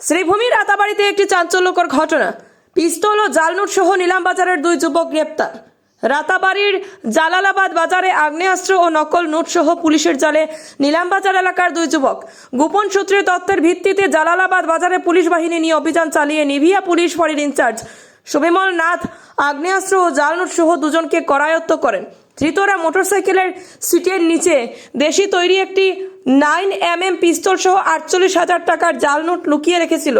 শ্রীভূমি রাতাবাড়িতে একটি চাঞ্চল্যকর ঘটনা। পিস্তল ও জালনোট সহ নিলামবাজারের দুই যুবক গ্রেপ্তার। রাতাবাড়ির জালালাবাদ বাজারে আগ্নেয়াস্ত্র ও নকল নোট সহ পুলিশের জালে নিলামবাজার এলাকার দুই যুবক। গোপন সূত্রের তথ্যের ভিত্তিতে জালালাবাদ বাজারে পুলিশ বাহিনী নিয়ে অভিযান চালিয়ে নিভিয়া পুলিশ ফাঁড়ির ইনচার্জ সুবিমল নাথ আগ্নেয়াস্ত্র ও জালনোট সহ দুজনকে করায়ত্ত করেন। ধৃতরা মোটরসাইকেলের সিটের নিচে দেশি তৈরি একটি 9mm পিস্তল সহ 48,000 টাকার জাল নোট লুকিয়ে রেখেছিল।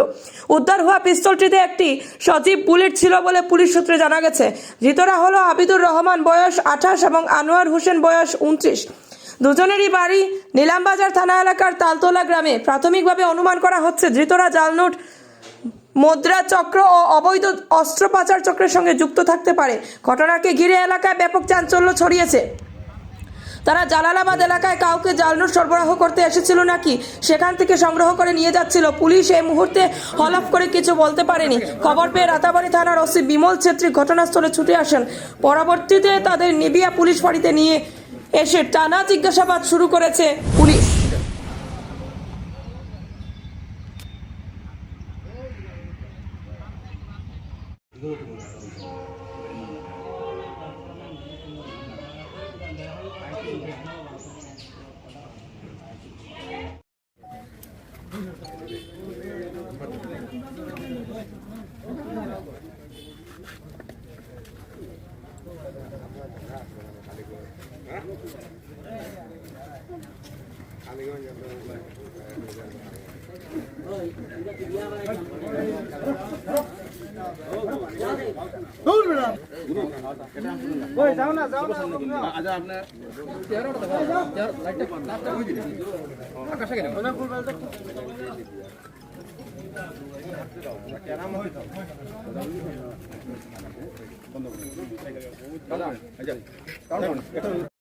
উদ্ধার হওয়া পিস্তলটিতে একটি সজীব বুলেট ছিল বলে পুলিশ সূত্রে জানা গেছে। ধৃতরা হলো আবিদুর রহমান বয়স 28 এবং আনোয়ার হোসেন বয়স 29। দুজনেরই বাড়ি নিলামবাজার থানা এলাকার তালতলা গ্রামে। প্রাথমিকভাবে অনুমান করা হচ্ছে ধৃতরা জাল নোট, মুদ্রা চক্র ও অবৈধ অস্ত্র পাচার চক্রের সঙ্গে যুক্ত থাকতে পারে। ঘটনাকে ঘিরে এলাকায় ব্যাপক চাঞ্চল্য ছড়িয়েছে। তারা জালালাবাদ এলাকায় কাউকে জাল নোট সরবরাহ করতে এসেছিল নাকি সেখান থেকে সংগ্রহ করে নিয়ে যাচ্ছিল। পুলিশ এই মুহূর্তে হলফ করে কিছু বলতে পারেনি। খবর পেয়ে রাতাবাড়ি থানার ওসি বিমল ছেত্রী ঘটনাস্থলে ছুটে আসেন। পরবর্তীতে তাদের নিবিয়া পুলিশ ফাঁড়িতে নিয়ে এসে টানা জিজ্ঞাসাবাদ শুরু করেছে পুলিশ। বন্ধ